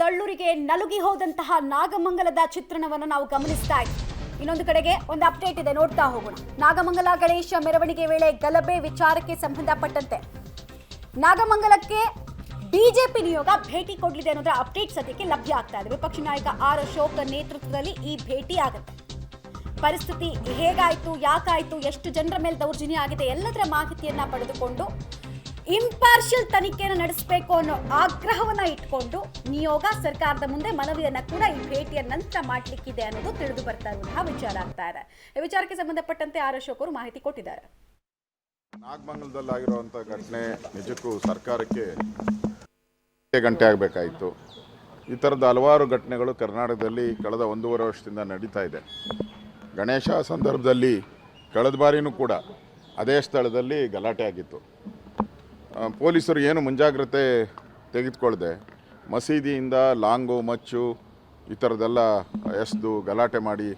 ದಳ್ಳೂರಿಗೆ ನಲುಗಿ ಹೋದಂತಹ ನಾಗಮಂಗಲದ ಚಿತ್ರಣವನ್ನು ನಾವು ಗಮನಿಸ್ತಾ ಇದ್ದೀವಿ. ಇನ್ನೊಂದು ಕಡೆಗೆ ಒಂದು ಅಪ್ಡೇಟ್ ಇದೆ, ನೋಡ್ತಾ ಹೋಗೋಣ. ನಾಗಮಂಗಲ ಗಣೇಶ ಮೆರವಣಿಗೆ ವೇಳೆ ಗಲಭೆ ವಿಚಾರಕ್ಕೆ ಸಂಬಂಧಪಟ್ಟಂತೆ ನಾಗಮಂಗಲಕ್ಕೆ ಬಿಜೆಪಿ ನಿಯೋಗ ಭೇಟಿ ಕೊಡಲಿದೆ ಅನ್ನೋದರ ಅಪ್ಡೇಟ್ ಸದ್ಯಕ್ಕೆ ಲಭ್ಯ ಆಗ್ತಾ ಇದೆ. ವಿಪಕ್ಷ ನಾಯಕ ಆರ್ ಅಶೋಕ್ ನೇತೃತ್ವದಲ್ಲಿ ಈ ಭೇಟಿ ಆಗುತ್ತೆ. ಪರಿಸ್ಥಿತಿ ಹೇಗಾಯ್ತು, ಯಾಕಾಯ್ತು, ಎಷ್ಟು ಜನರ ಮೇಲೆ ದೌರ್ಜನ್ಯ ಆಗಿದೆ, ಎಲ್ಲದರ ಮಾಹಿತಿಯನ್ನ ಪಡೆದುಕೊಂಡು ಇಂಪಾರ್ಷಿಯಲ್ ತನಿಖೆಯನ್ನು ನಡೆಸಬೇಕು ಅನ್ನೋ ಆಗ್ರಹವನ್ನ ಇಟ್ಕೊಂಡು ನಿಯೋಗ ಸರ್ಕಾರದ ಮುಂದೆ ಮನವಿಯನ್ನ ಕೂಡ ಈ ಭೇಟಿಯ ನಂತರ ಮಾಡಲಿಕ್ಕಿದೆ ಅನ್ನೋದು ತಿಳಿದು ಬರ್ತಾ ಇರುವಂತಹ ವಿಚಾರ ಆಗ್ತಾ ಇದೆ. ಈ ವಿಚಾರಕ್ಕೆ ಸಂಬಂಧಪಟ್ಟಂತೆ ಆರ್ ಅಶೋಕ್ ಅವರು ಮಾಹಿತಿ ಕೊಟ್ಟಿದ್ದಾರೆ. ನಾಗಮಂಗಲದಲ್ಲಾಗಿರುವಂಥ ಘಟನೆ ನಿಜಕ್ಕೂ ಸರ್ಕಾರಕ್ಕೆ ಗಂಟೆ ಆಗಬೇಕಾಯಿತು. ಈ ಥರದ ಹಲವಾರು ಘಟನೆಗಳು ಕರ್ನಾಟಕದಲ್ಲಿ ಕಳೆದ 1.5 ವರ್ಷದಿಂದ ನಡೀತಾ ಇದೆ. ಗಣೇಶ ಸಂದರ್ಭದಲ್ಲಿ ಕಳೆದ ಬಾರಿನೂ ಕೂಡ ಅದೇ ಸ್ಥಳದಲ್ಲಿ ಗಲಾಟೆ ಆಗಿತ್ತು. ಪೊಲೀಸರು ಏನು ಮುಂಜಾಗ್ರತೆ ತೆಗೆದುಕೊಳ್ಳದೆ ಮಸೀದಿಯಿಂದ ಲಾಂಗು ಮಚ್ಚು ಈ ಥರದ್ದೆಲ್ಲ ಎಸೆದು ಗಲಾಟೆ ಮಾಡಿ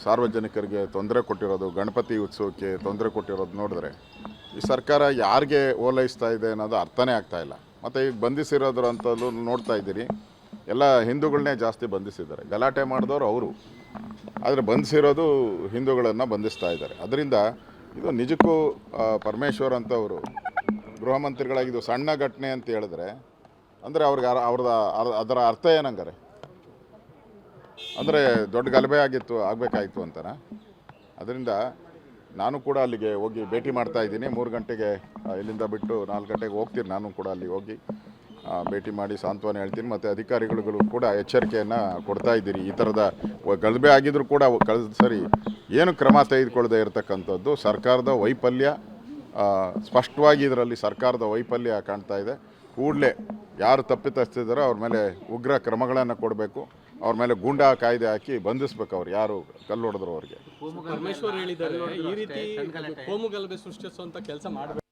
ಸಾರ್ವಜನಿಕರಿಗೆ ತೊಂದರೆ ಕೊಟ್ಟಿರೋದು, ಗಣಪತಿ ಉತ್ಸವಕ್ಕೆ ತೊಂದರೆ ಕೊಟ್ಟಿರೋದು ನೋಡಿದ್ರೆ ಈ ಸರ್ಕಾರ ಯಾರಿಗೆ ಓಲೈಸ್ತಾ ಇದೆ ಅನ್ನೋದು ಅರ್ಥನೇ ಆಗ್ತಾ ಇಲ್ಲ. ಮತ್ತು ಈಗ ಬಂಧಿಸಿರೋದ್ರ ಅಂತಲೂ ನೋಡ್ತಾ ಇದ್ದೀರಿ, ಎಲ್ಲ ಹಿಂದೂಗಳನ್ನೇ ಜಾಸ್ತಿ ಬಂಧಿಸಿದ್ದಾರೆ. ಗಲಾಟೆ ಮಾಡಿದವರು ಅವರು, ಆದರೆ ಬಂಧಿಸಿರೋದು ಹಿಂದೂಗಳನ್ನು ಬಂಧಿಸ್ತಾ ಇದ್ದಾರೆ. ಅದರಿಂದ ಇದು ನಿಜಕ್ಕೂ ಪರಮೇಶ್ವರ್ ಅಂತವರು ಗೃಹ ಮಂತ್ರಿಗಳಾಗಿದ್ದು ಸಣ್ಣ ಘಟನೆ ಅಂತ ಹೇಳಿದ್ರೆ ಅಂದರೆ ಅವ್ರಿಗೆ ಅದರ ಅರ್ಥ ಏನಂಗಾರೆ, ಅಂದರೆ ದೊಡ್ಡ ಗಲಭೆ ಆಗಬೇಕಾಯಿತು ಅಂತನಾ? ಅದರಿಂದ ನಾನು ಕೂಡ ಅಲ್ಲಿಗೆ ಹೋಗಿ ಭೇಟಿ ಮಾಡ್ತಾ ಇದ್ದೀನಿ. 3 ಗಂಟೆಗೆ ಇಲ್ಲಿಂದ ಬಿಟ್ಟು 4 ಗಂಟೆಗೆ ಹೋಗ್ತೀನಿ. ನಾನು ಕೂಡ ಅಲ್ಲಿ ಹೋಗಿ ಭೇಟಿ ಮಾಡಿ ಸಾಂತ್ವನ ಹೇಳ್ತೀನಿ. ಮತ್ತು ಅಧಿಕಾರಿಗಳು ಕೂಡ ಎಚ್ಚರಿಕೆಯನ್ನು ಕೊಡ್ತಾ ಇದ್ದೀರಿ. ಈ ಥರದ ಗಲಭೆ ಆಗಿದ್ರೂ ಕೂಡ ಕಳೆದ ಸರಿ ಏನು ಕ್ರಮ ತೆಗೆದುಕೊಳ್ಳದೆ ಇರತಕ್ಕಂಥದ್ದು ಸರ್ಕಾರದ ವೈಫಲ್ಯ. ಸ್ಪಷ್ಟವಾಗಿ ಇದರಲ್ಲಿ ಸರ್ಕಾರದ ವೈಫಲ್ಯ ಕಾಣ್ತಾ ಇದೆ. ಕೂಡಲೇ ಯಾರು ತಪ್ಪಿತಸ್ಥಿದ್ದಾರೋ ಅವ್ರ ಮೇಲೆ ಉಗ್ರ ಕ್ರಮಗಳನ್ನು ಕೊಡಬೇಕು. ಅವ್ರ ಮೇಲೆ ಗೂಂಡಾ ಕಾಯ್ದೆ ಹಾಕಿ ಬಂಧಿಸ್ಬೇಕು. ಅವ್ರು ಯಾರು ಕಲ್ಲು ಹೊಡೆದ್ರು ಅವ್ರಿಗೆ. ಪರಮೇಶ್ವರ್ ಹೇಳಿದ್ದಾರೆ, ಈ ರೀತಿ ಕೋಮು ಗಲಭೆ ಸೃಷ್ಟಿಸುವಂತ ಕೆಲಸ ಮಾಡಬೇಕು.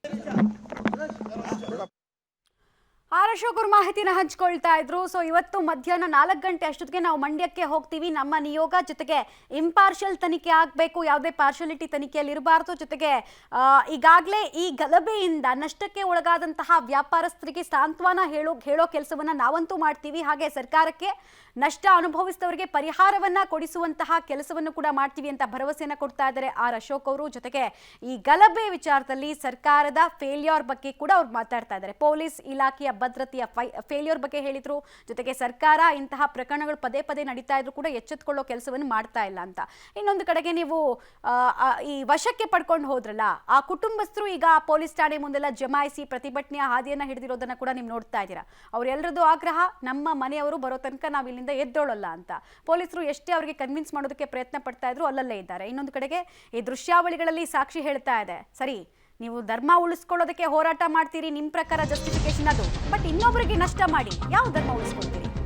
ಆರ್ ಅಶೋಕ್ ಅವರು ಮಾಹಿತಿನ ಹಂಚ್ಕೊಳ್ತಾ ಇದ್ರು. ಸೊ ಇವತ್ತು ಮಧ್ಯಾಹ್ನ 4 ಗಂಟೆ ಅಷ್ಟೊತ್ತಿಗೆ ನಾವು ಮಂಡ್ಯಕ್ಕೆ ಹೋಗ್ತೀವಿ. ನಮ್ಮ ನಿಯೋಗ ಜೊತೆಗೆ ಇಂಪಾರ್ಷಿಯಲ್ ತನಿಖೆ ಆಗಬೇಕು, ಯಾವುದೇ ಪಾರ್ಷಿಯಾಲಿಟಿ ತನಿಖೆಯಲ್ಲಿ ಇರಬಾರ್ದು. ಜೊತೆಗೆ ಈಗಾಗಲೇ ಈ ಗಲಭೆಯಿಂದ ನಷ್ಟಕ್ಕೆ ಒಳಗಾದಂತಹ ವ್ಯಾಪಾರಸ್ಥರಿಗೆ ಸಾಂತ್ವನ ಹೇಳೋ ಕೆಲಸವನ್ನ ನಾವಂತೂ ಮಾಡ್ತೀವಿ. ಹಾಗೆ ಸರ್ಕಾರಕ್ಕೆ ನಷ್ಟ ಅನುಭವಿಸಿದವರಿಗೆ ಪರಿಹಾರವನ್ನ ಕೊಡಿಸುವಂತಹ ಕೆಲಸವನ್ನು ಕೂಡ ಮಾಡ್ತೀವಿ ಅಂತ ಭರವಸೆಯನ್ನ ಕೊಡ್ತಾ ಇದ್ದಾರೆ ಆರ್ ಅಶೋಕ್ ಅವರು. ಜೊತೆಗೆ ಈ ಗಲಭೆ ವಿಚಾರದಲ್ಲಿ ಸರ್ಕಾರದ ಫೇಲ್ಯೂರ್ ಬಗ್ಗೆ ಕೂಡ ಅವ್ರು ಮಾತಾಡ್ತಾ ಇದ್ದಾರೆ. ಪೊಲೀಸ್ ಇಲಾಖೆಯ ಭದ್ರತೆಯ ಫೇಲ್ಯೂರ್ ಬಗ್ಗೆ ಹೇಳಿದ್ರು. ಜೊತೆಗೆ ಸರ್ಕಾರ ಇಂತಹ ಪ್ರಕರಣಗಳು ಪದೇ ಪದೇ ನಡೀತಾ ಇದ್ರು ಕೂಡ ಎಚ್ಚೆತ್ತುಕೊಳ್ಳೋ ಕೆಲಸವನ್ನು ಮಾಡ್ತಾ ಇಲ್ಲ ಅಂತ. ಇನ್ನೊಂದು ಕಡೆಗೆ ನೀವು ಈ ವಶಕ್ಕೆ ಪಡ್ಕೊಂಡು ಹೋದ್ರಲ್ಲ, ಆ ಕುಟುಂಬಸ್ಥರು ಈಗ ಪೊಲೀಸ್ ಠಾಣೆ ಮುಂದೆಲ್ಲ ಜಮಾಯಿಸಿ ಪ್ರತಿಭಟನೆಯ ಹಾದಿಯನ್ನ ಹಿಡಿದಿರೋದನ್ನ ಕೂಡ ನೀವು ನೋಡ್ತಾ ಇದ್ದೀರಾ. ಅವರೆಲ್ಲರದ್ದು ಆಗ್ರಹ, ನಮ್ಮ ಮನೆಯವರು ಬರೋ ತನಕ ನಾವು ಇಲ್ಲಿಂದ ಎದ್ದೋಳಲ್ಲ ಅಂತ. ಪೊಲೀಸರು ಎಷ್ಟೇ ಅವರಿಗೆ ಕನ್ವಿನ್ಸ್ ಮಾಡೋದಕ್ಕೆ ಪ್ರಯತ್ನ ಪಡ್ತಾ ಇದ್ರು, ಅಲ್ಲಲ್ಲೇ ಇದ್ದಾರೆ. ಇನ್ನೊಂದು ಕಡೆಗೆ ಈ ದೃಶ್ಯಾವಳಿಗಳಲ್ಲಿ ಸಾಕ್ಷಿ ಹೇಳ್ತಾ ಇದೆ, ಸರಿ ನೀವು ಧರ್ಮ ಉಳಿಸ್ಕೊಳ್ಳೋದಕ್ಕೆ ಹೋರಾಟ ಮಾಡ್ತೀರಿ, ನಿಮ್ಮ ಪ್ರಕಾರ ಜಸ್ಟಿಫಿಕೇಶನ್ ಅದು, ಬಟ್ ಇನ್ನೊಬ್ಬರಿಗೆ ನಷ್ಟ ಮಾಡಿ ಯಾವ ಧರ್ಮ ಉಳಿಸ್ಕೊಳ್ತೀರಿ?